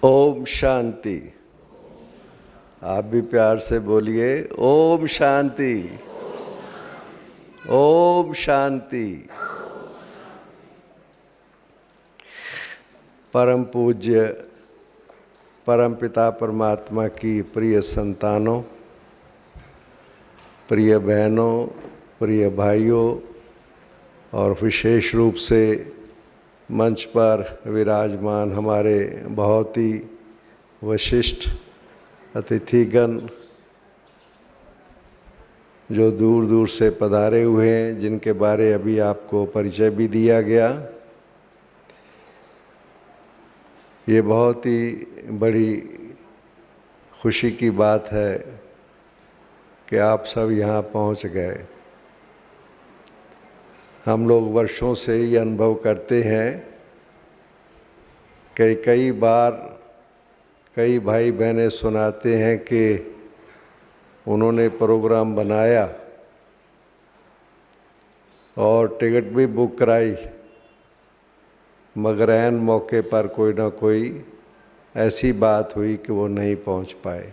ओम शांति। आप भी प्यार से बोलिए ओम शांति। ओम शांति। परम पूज्य परम पिता परमात्मा की प्रिय संतानों, प्रिय बहनों, प्रिय भाइयों और विशेष रूप से मंच पर विराजमान हमारे बहुत ही विशिष्ट अतिथिगण जो दूर दूर से पधारे हुए हैं, जिनके बारे अभी आपको परिचय भी दिया गया। ये बहुत ही बड़ी खुशी की बात है कि आप सब यहाँ पहुँच गए। हम लोग वर्षों से ही अनुभव करते हैं कि कई बार कई भाई बहनें सुनाते हैं कि उन्होंने प्रोग्राम बनाया और टिकट भी बुक कराई, मगर ऐन मौके पर कोई ना कोई ऐसी बात हुई कि वो नहीं पहुंच पाए।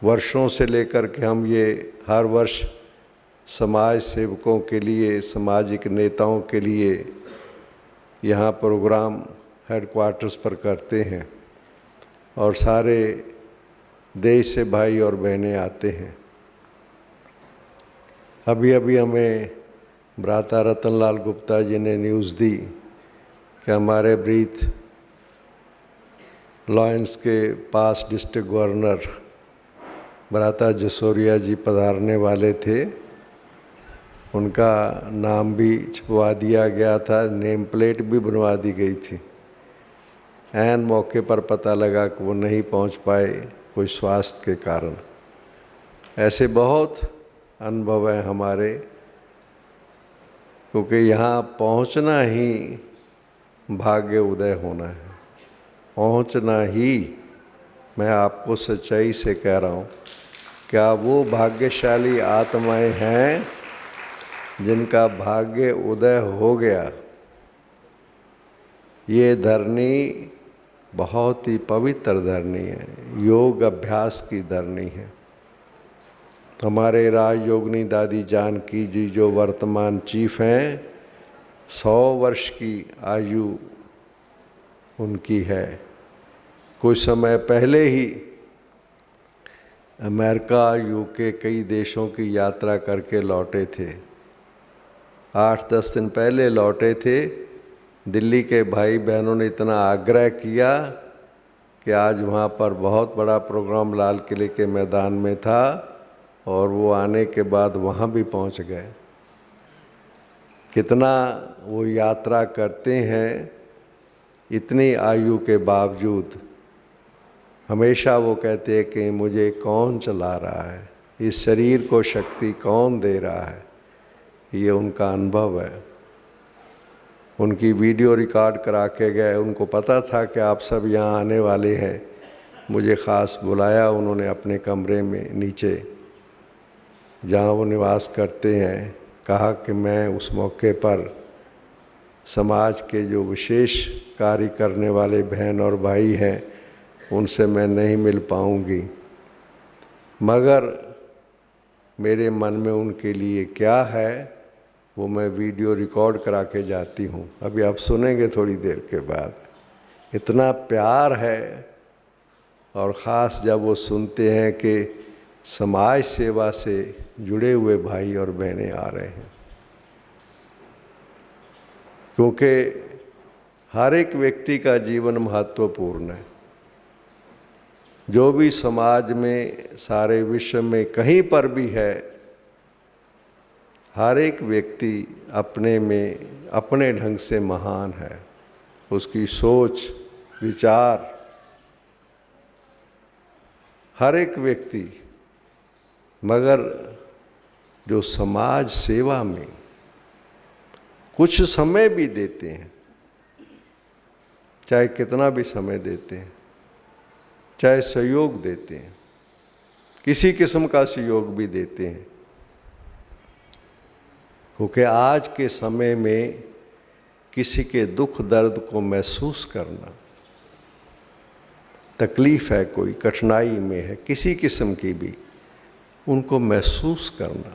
वर्षों से लेकर के हम ये हर वर्ष समाज सेवकों के लिए, सामाजिक नेताओं के लिए यहाँ प्रोग्राम हेडक्वार्टर्स पर करते हैं और सारे देश से भाई और बहनें आते हैं। अभी अभी हमें भ्राता रतनलाल गुप्ता जी ने न्यूज़ दी कि हमारे ब्रीथ लॉयंस के पास डिस्ट्रिक्ट गवर्नर भ्राता जसोरिया जी पधारने वाले थे। उनका नाम भी छपवा दिया गया था, नेम प्लेट भी बनवा दी गई थी। ऐन मौके पर पता लगा कि वो नहीं पहुंच पाए कोई स्वास्थ्य के कारण। ऐसे बहुत अनुभव हैं हमारे, क्योंकि यहाँ पहुँचना ही भाग्य उदय होना है। पहुँचना ही, मैं आपको सच्चाई से कह रहा हूँ, क्या वो भाग्यशाली आत्माएं हैं जिनका भाग्य उदय हो गया। ये धरनी बहुत ही पवित्र धरनी है, योग अभ्यास की धरनी है। हमारे राजयोगिनी दादी जानकी जी जो वर्तमान चीफ हैं, 100 वर्ष की आयु उनकी है। कुछ समय पहले ही अमेरिका, यूके, कई देशों की यात्रा करके लौटे थे। 8-10 दिन पहले लौटे थे। दिल्ली के भाई बहनों ने इतना आग्रह किया कि आज वहाँ पर बहुत बड़ा प्रोग्राम लाल किले के मैदान में था और वो आने के बाद वहाँ भी पहुँच गए। कितना वो यात्रा करते हैं, इतनी आयु के बावजूद हमेशा वो कहते हैं कि मुझे कौन चला रहा है, इस शरीर को शक्ति कौन दे रहा है। ये उनका अनुभव है। उनकी वीडियो रिकॉर्ड करा के गए। उनको पता था कि आप सब यहाँ आने वाले हैं। मुझे ख़ास बुलाया उन्होंने अपने कमरे में नीचे, जहाँ वो निवास करते हैं। कहा कि मैं उस मौके पर समाज के जो विशेष कार्य करने वाले बहन और भाई हैं उनसे मैं नहीं मिल पाऊँगी, मगर मेरे मन में उनके लिए क्या है वो मैं वीडियो रिकॉर्ड करा के जाती हूँ। अभी आप सुनेंगे थोड़ी देर के बाद। इतना प्यार है, और ख़ास जब वो सुनते हैं कि समाज सेवा से जुड़े हुए भाई और बहनें आ रहे हैं। क्योंकि हर एक व्यक्ति का जीवन महत्वपूर्ण है। जो भी समाज में, सारे विश्व में कहीं पर भी है, हर एक व्यक्ति अपने में, अपने ढंग से महान है। उसकी सोच, विचार, हर एक व्यक्ति, मगर जो समाज सेवा में कुछ समय भी देते हैं, चाहे कितना भी समय देते हैं, चाहे सहयोग देते हैं, किसी किस्म का सहयोग भी देते हैं, क्योंकि आज के समय में किसी के दुख दर्द को महसूस करना, तकलीफ़ है, कोई कठिनाई में है, किसी किस्म की भी, उनको महसूस करना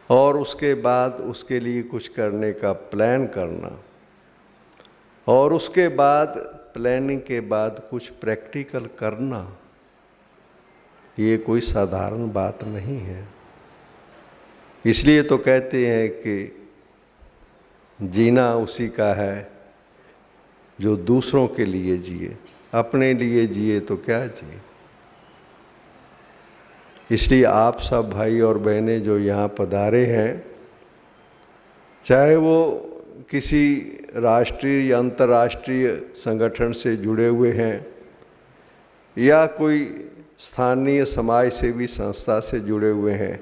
और उसके बाद उसके लिए कुछ करने का प्लान करना और उसके बाद प्लानिंग के बाद कुछ प्रैक्टिकल करना, ये कोई साधारण बात नहीं है। इसलिए तो कहते हैं कि जीना उसी का है जो दूसरों के लिए जिए, अपने लिए जिए तो क्या जिए। इसलिए आप सब भाई और बहनें जो यहाँ पधारे हैं, चाहे वो किसी राष्ट्रीय या अंतर्राष्ट्रीय संगठन से जुड़े हुए हैं या कोई स्थानीय समाज सेवी संस्था से जुड़े हुए हैं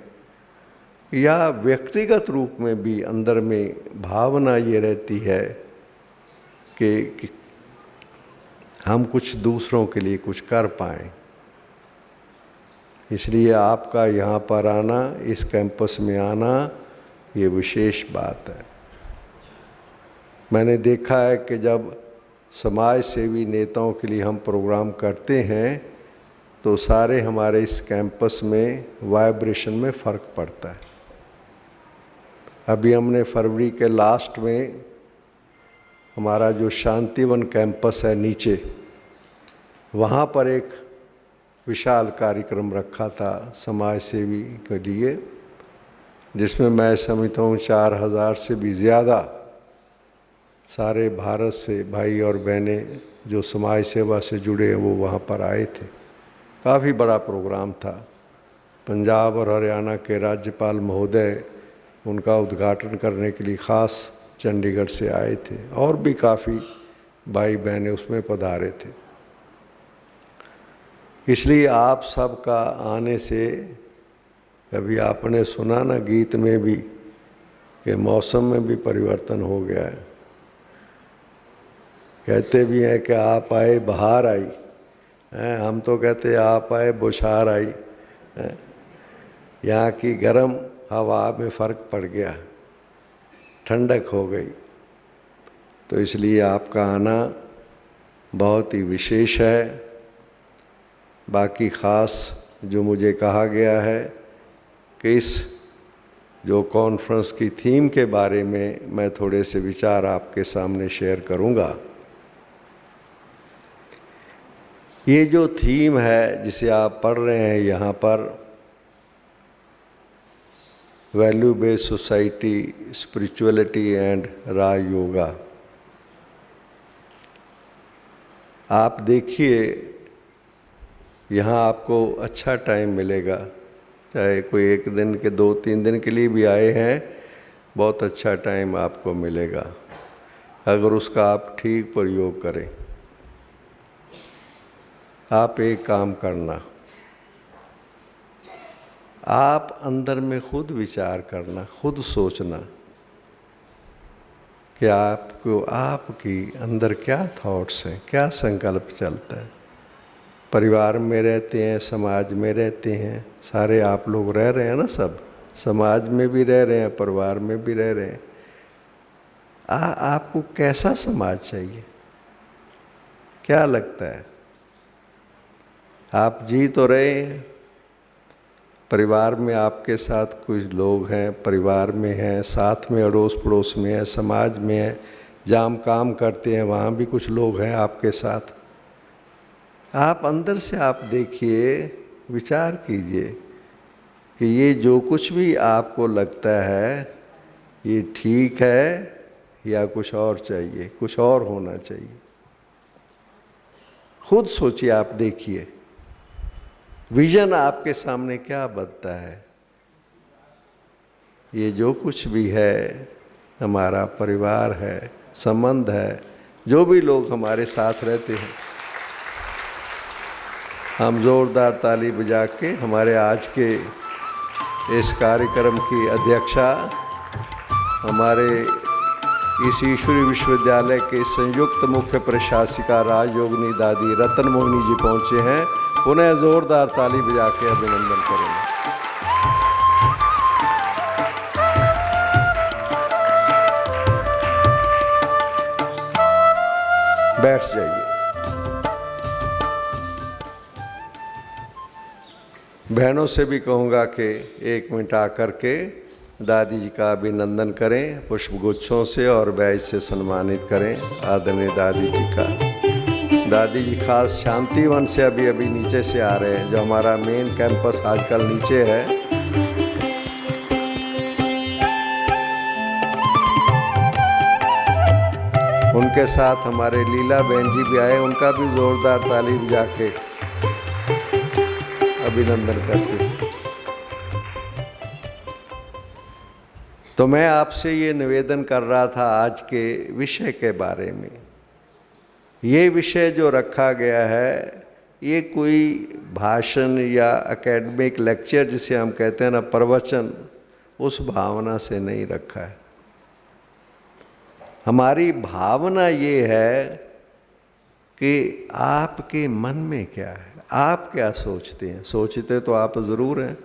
या व्यक्तिगत रूप में भी अंदर में भावना ये रहती है कि हम कुछ दूसरों के लिए कुछ कर पाएँ, इसलिए आपका यहाँ पर आना, इस कैंपस में आना, ये विशेष बात है। मैंने देखा है कि जब समाज सेवी नेताओं के लिए हम प्रोग्राम करते हैं तो सारे हमारे इस कैंपस में वाइब्रेशन में फ़र्क पड़ता है। अभी हमने फरवरी के लास्ट में हमारा जो शांतिवन कैंपस है नीचे, वहाँ पर एक विशाल कार्यक्रम रखा था समाज सेवी के लिए, जिसमें मैं समझता हूँ 4000 से भी ज़्यादा सारे भारत से भाई और बहनें जो समाज सेवा से जुड़े हैं वो वहाँ पर आए थे। काफ़ी बड़ा प्रोग्राम था। पंजाब और हरियाणा के राज्यपाल महोदय उनका उद्घाटन करने के लिए ख़ास चंडीगढ़ से आए थे और भी काफ़ी भाई बहनें उसमें पधारे थे। इसलिए आप सब का आने से, अभी आपने सुना ना गीत में भी कि मौसम में भी परिवर्तन हो गया है। कहते भी हैं कि आप आए बहार आई, हम तो कहते आप आए बौछार आई। यहाँ की गर्म हवा में फ़र्क पड़ गया, ठंडक हो गई। तो इसलिए आपका आना बहुत ही विशेष है। बाकी ख़ास जो मुझे कहा गया है कि इस जो कॉन्फ्रेंस की थीम के बारे में मैं थोड़े से विचार आपके सामने शेयर करूंगा। ये जो थीम है जिसे आप पढ़ रहे हैं यहाँ पर, value based society, spirituality and Raj yoga, आप देखिए यहाँ आपको अच्छा टाइम मिलेगा। चाहे कोई एक दिन के 2-3 दिन के लिए भी आए हैं, बहुत अच्छा टाइम आपको मिलेगा अगर उसका आप ठीक प्रयोग करें। आप एक काम करना, आप अंदर में खुद विचार करना, खुद सोचना कि आपको आपकी अंदर क्या थॉट्स हैं, क्या संकल्प चलता है। परिवार में रहते हैं, समाज में रहते हैं, सारे आप लोग रह रहे हैं ना, सब समाज में भी रह रहे हैं, परिवार में भी रह रहे हैं। आपको कैसा समाज चाहिए, क्या लगता है? आप जी तो रहे हैं, परिवार में आपके साथ कुछ लोग हैं, परिवार में हैं, साथ में अड़ोस पड़ोस में है, समाज में है, जहाँ हम काम करते हैं वहाँ भी कुछ लोग हैं आपके साथ। आप अंदर से आप देखिए, विचार कीजिए कि ये जो कुछ भी आपको लगता है ये ठीक है या कुछ और चाहिए, कुछ और होना चाहिए। खुद सोचिए, आप देखिए विजन आपके सामने क्या बनता है। ये जो कुछ भी है, हमारा परिवार है, संबंध है, जो भी लोग हमारे साथ रहते हैं, हम जोरदार ताली बजा के हमारे आज के इस कार्यक्रम की अध्यक्षा हमारे इस ईश्वरी विश्वविद्यालय के संयुक्त मुख्य प्रशासिका राजयोगिनी दादी रतन मोहिनी जी पहुँचे हैं। उन्हें जोरदार ताली बजा के अभिनंदन करेंगे। बैठ जाइए। बहनों से भी कहूँगा कि 1 मिनट आकर के दादी जी का अभिनंदन करें, पुष्प गुच्छों से और बैज से सम्मानित करें आदरणीय दादी जी का। दादी जी खास शांतिवन से अभी अभी नीचे से आ रहे हैं, जो हमारा मेन कैंपस आजकल नीचे है। उनके साथ हमारे लीला बहन जी भी आए, उनका भी जोरदार ताली बजा के अभिनंदन करते हैं। तो मैं आपसे ये निवेदन कर रहा था आज के विषय के बारे में। ये विषय जो रखा गया है, ये कोई भाषण या एकेडमिक लेक्चर जिसे हम कहते हैं ना, प्रवचन, उस भावना से नहीं रखा है। हमारी भावना ये है कि आपके मन में क्या है, आप क्या सोचते हैं। सोचते तो आप ज़रूर हैं,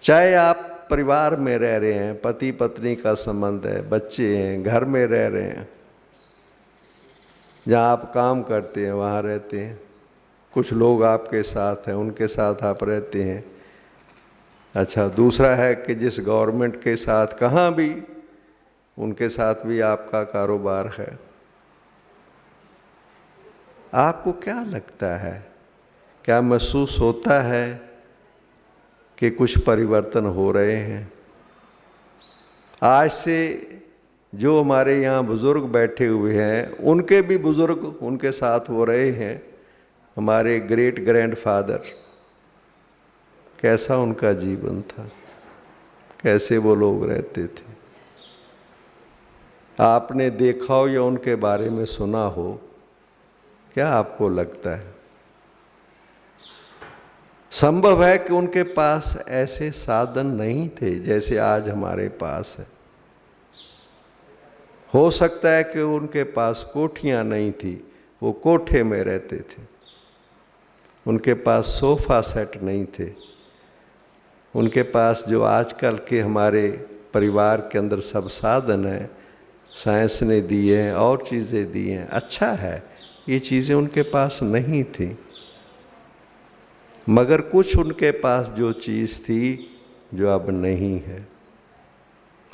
चाहे आप परिवार में रह रहे हैं, पति पत्नी का संबंध है, बच्चे हैं, घर में रह रहे हैं, जहाँ आप काम करते हैं वहाँ रहते हैं, कुछ लोग आपके साथ हैं, उनके साथ आप रहते हैं। अच्छा, दूसरा है कि जिस गवर्नमेंट के साथ कहाँ भी, उनके साथ भी आपका कारोबार है। आपको क्या लगता है, क्या महसूस होता है कि कुछ परिवर्तन हो रहे हैं? आज से जो हमारे यहाँ बुज़ुर्ग बैठे हुए हैं, उनके भी बुज़ुर्ग उनके साथ हो रहे हैं। हमारे ग्रेट ग्रैंडफादर, कैसा उनका जीवन था, कैसे वो लोग रहते थे, आपने देखा हो या उनके बारे में सुना हो, क्या आपको लगता है? संभव है कि उनके पास ऐसे साधन नहीं थे जैसे आज हमारे पास है। हो सकता है कि उनके पास कोठियां नहीं थी, वो कोठे में रहते थे। उनके पास सोफा सेट नहीं थे। उनके पास जो आजकल के हमारे परिवार के अंदर सब साधन हैं, साइंस ने दिए हैं और चीज़ें दी हैं, अच्छा है, ये चीज़ें उनके पास नहीं थी। मगर कुछ उनके पास जो चीज़ थी जो अब नहीं है।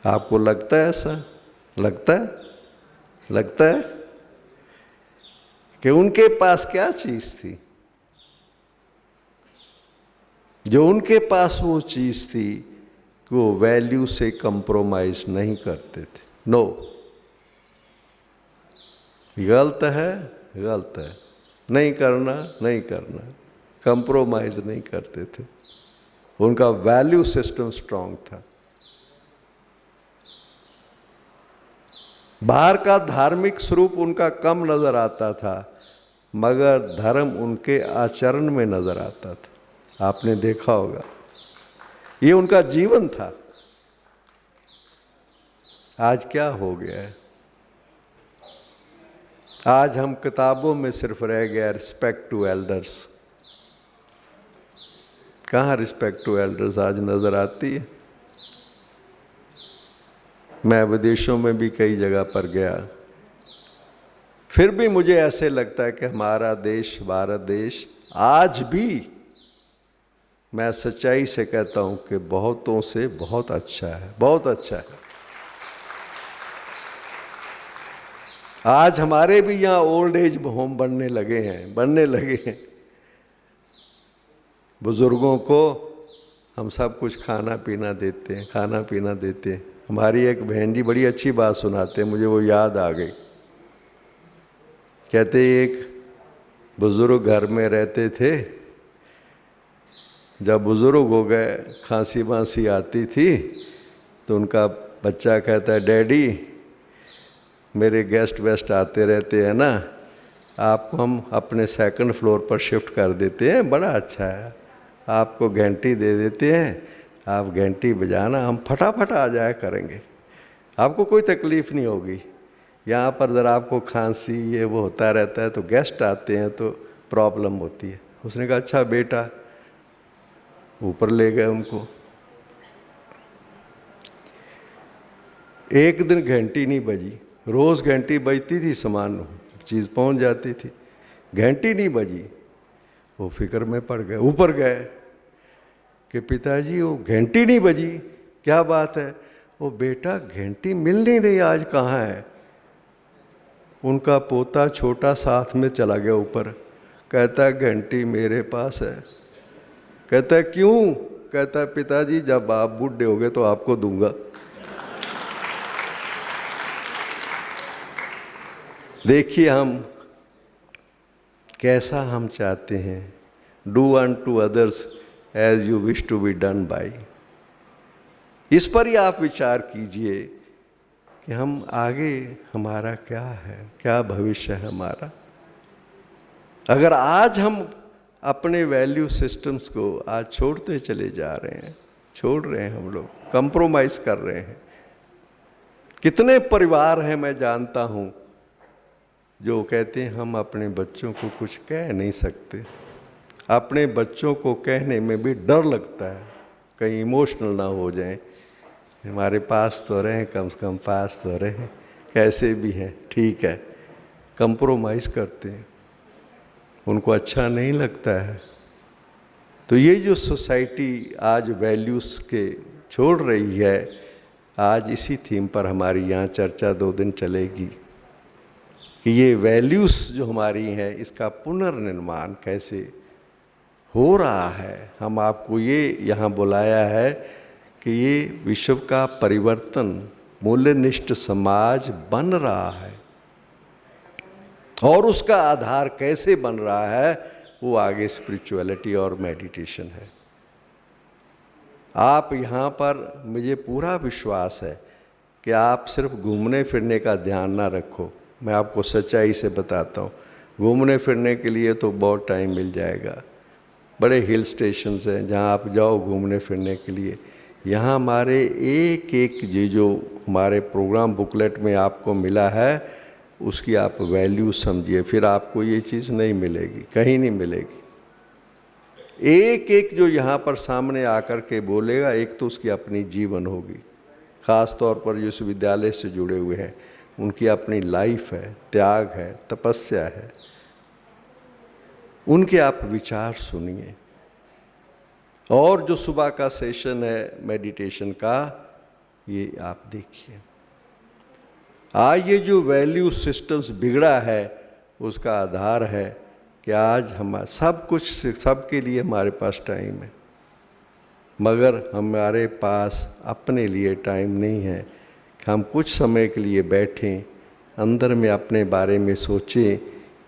आपको लगता है ऐसा? लगता है कि उनके पास क्या चीज़ थी? जो उनके पास वो चीज़ थी कि वो वैल्यू से कंप्रोमाइज नहीं करते थे। नो, गलत है, नहीं करना, कंप्रोमाइज नहीं करते थे। उनका वैल्यू सिस्टम स्ट्रांग था। बाहर का धार्मिक स्वरूप उनका कम नजर आता था, मगर धर्म उनके आचरण में नजर आता था। आपने देखा होगा, ये उनका जीवन था। आज क्या हो गया है? आज हम किताबों में सिर्फ रह गया रिस्पेक्ट टू एल्डर्स। कहाँ रिस्पेक्ट टू एल्डर्स आज नजर आती है? मैं विदेशों में भी कई जगह पर गया, फिर भी मुझे ऐसे लगता है कि हमारा देश, भारत देश, आज भी मैं सच्चाई से कहता हूं कि बहुतों से बहुत अच्छा है, बहुत अच्छा है। आज हमारे भी यहाँ ओल्ड एज होम बनने लगे हैं। बुजुर्गों को हम सब कुछ खाना पीना देते हैं। हमारी एक बहन जी बड़ी अच्छी बात सुनाते हैं, मुझे वो याद आ गई। कहते एक बुजुर्ग घर में रहते थे, जब बुजुर्ग हो गए, खांसी बांसी आती थी, तो उनका बच्चा कहता है, डैडी मेरे गेस्ट वेस्ट आते रहते हैं ना, आपको हम अपने 2nd फ्लोर पर शिफ्ट कर देते हैं, बड़ा अच्छा है, आपको घंटी दे देते हैं, आप घंटी बजाना, हम फटाफट आ जाया करेंगे, आपको कोई तकलीफ़ नहीं होगी। यहाँ पर ज़रा आपको खांसी ये वो होता रहता है, तो गेस्ट आते हैं तो प्रॉब्लम होती है। उसने कहा अच्छा बेटा, ऊपर ले गए उनको। एक दिन घंटी नहीं बजी, रोज़ घंटी बजती थी, सामान चीज़ पहुँच जाती थी, घंटी नहीं बजी। वो फिक्र में पड़ गए, ऊपर गए, कि पिताजी वो घंटी नहीं बजी, क्या बात है? वो बेटा घंटी मिल नहीं रही, आज कहाँ है? उनका पोता छोटा साथ में चला गया ऊपर, कहता है घंटी मेरे पास है। कहता है क्यों? कहता है पिताजी जब आप बूढ़े हो गए तो आपको दूंगा। देखिए हम कैसा हम चाहते हैं, do unto others as you wish to be done by. इस पर ही आप विचार कीजिए कि हम आगे हमारा क्या है, क्या भविष्य है हमारा। अगर आज हम अपने वैल्यू सिस्टम्स को आज छोड़ते चले जा रहे हैं, छोड़ रहे हैं, हम लोग कंप्रोमाइज कर रहे हैं। कितने परिवार हैं मैं जानता हूं जो कहते हैं हम अपने बच्चों को कुछ कह नहीं सकते। अपने बच्चों को कहने में भी डर लगता है, कहीं इमोशनल ना हो जाएं। हमारे पास तो रहें, कम से कम पास तो रहें, कैसे भी हैं ठीक है। कंप्रोमाइज़ करते हैं, उनको अच्छा नहीं लगता है। तो ये जो सोसाइटी आज वैल्यूज़ के छोड़ रही है, आज इसी थीम पर हमारी यहाँ चर्चा 2 दिन चलेगी कि ये वैल्यूज़ जो हमारी हैं इसका पुनर्निर्माण कैसे हो रहा है। हम आपको ये यहाँ बुलाया है कि ये विश्व का परिवर्तन मूल्यनिष्ठ समाज बन रहा है, और उसका आधार कैसे बन रहा है वो आगे स्पिरिचुअलिटी और मेडिटेशन है। आप यहाँ पर, मुझे पूरा विश्वास है कि आप सिर्फ घूमने फिरने का ध्यान ना रखो। मैं आपको सच्चाई से बताता हूँ, घूमने फिरने के लिए तो बहुत टाइम मिल जाएगा। बड़े हिल स्टेशंस हैं जहाँ आप जाओ घूमने फिरने के लिए। यहाँ हमारे एक एक ये जो हमारे प्रोग्राम बुकलेट में आपको मिला है उसकी आप वैल्यू समझिए, फिर आपको ये चीज़ नहीं मिलेगी, कहीं नहीं मिलेगी। एक एक जो यहाँ पर सामने आकर के बोलेगा, एक तो उसकी अपनी जीवन होगी। ख़ास तौर पर जो इस विद्यालय से जुड़े हुए हैं उनकी अपनी लाइफ है, त्याग है, तपस्या है। उनके आप विचार सुनिए। और जो सुबह का सेशन है मेडिटेशन का, ये आप देखिए। आज ये जो वैल्यू सिस्टम्स बिगड़ा है उसका आधार है कि आज हम सब कुछ, सबके लिए हमारे पास टाइम है, मगर हमारे पास अपने लिए टाइम नहीं है। हम कुछ समय के लिए बैठें, अंदर में अपने बारे में सोचें,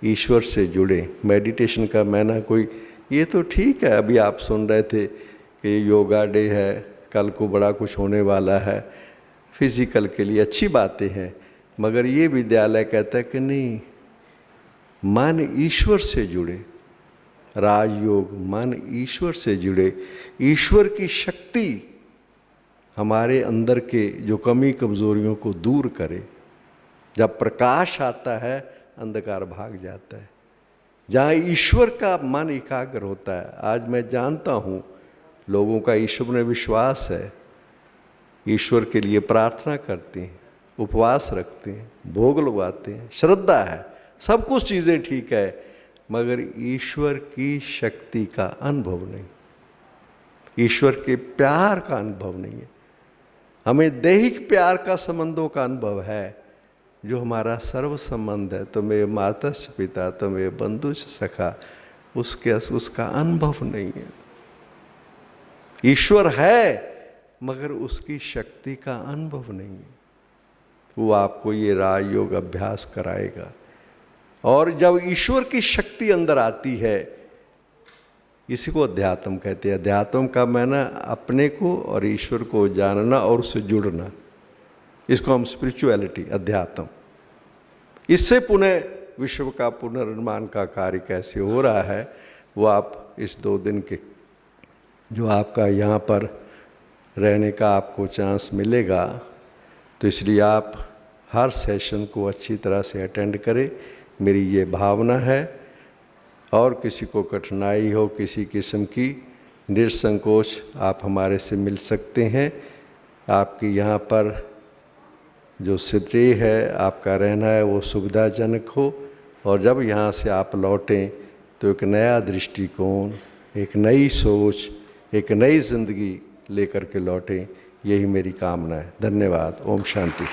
ईश्वर से जुड़े। मेडिटेशन का मैंने कोई, ये तो ठीक है, अभी आप सुन रहे थे कि योगा डे है, कल को बड़ा कुछ होने वाला है, फिजिकल के लिए अच्छी बातें हैं, मगर ये विद्यालय कहता है कि नहीं, मन ईश्वर से जुड़े। राजयोग, मन ईश्वर से जुड़े, ईश्वर की शक्ति हमारे अंदर के जो कमी कमज़ोरियों को दूर करे। जब प्रकाश आता है अंधकार भाग जाता है। जहाँ ईश्वर का मन एकाग्र होता है, आज मैं जानता हूँ लोगों का ईश्वर में विश्वास है, ईश्वर के लिए प्रार्थना करते हैं, उपवास रखते हैं, भोग लगाते हैं, श्रद्धा है, सब कुछ चीज़ें ठीक है, मगर ईश्वर की शक्ति का अनुभव नहीं, ईश्वर के प्यार का अनुभव नहीं है। हमें दैहिक प्यार का संबंधों का अनुभव है, जो हमारा सर्व संबंध है, तुम्हें माता से पिता, तुम्हें बंधु से सखा, उसका अनुभव नहीं है। ईश्वर है मगर उसकी शक्ति का अनुभव नहीं है। वो आपको ये राजयोग अभ्यास कराएगा। और जब ईश्वर की शक्ति अंदर आती है, इसी को अध्यात्म कहते हैं। अध्यात्म का माना अपने को और ईश्वर को जानना और उससे जुड़ना, इसको हम स्पिरिचुअलिटी, अध्यात्म। इससे पुनः विश्व का पुनर्निर्माण का कार्य कैसे हो रहा है वो आप इस 2 दिन के जो आपका यहाँ पर रहने का आपको चांस मिलेगा, तो इसलिए आप हर सेशन को अच्छी तरह से अटेंड करें, मेरी ये भावना है। और किसी को कठिनाई हो किसी किस्म की, निसंकोच आप हमारे से मिल सकते हैं। आपकी यहाँ पर जो स्टे है, आपका रहना है, वो सुविधाजनक हो, और जब यहाँ से आप लौटें तो एक नया दृष्टिकोण, एक नई सोच, एक नई जिंदगी लेकर के लौटें, यही मेरी कामना है। धन्यवाद। ओम शांति।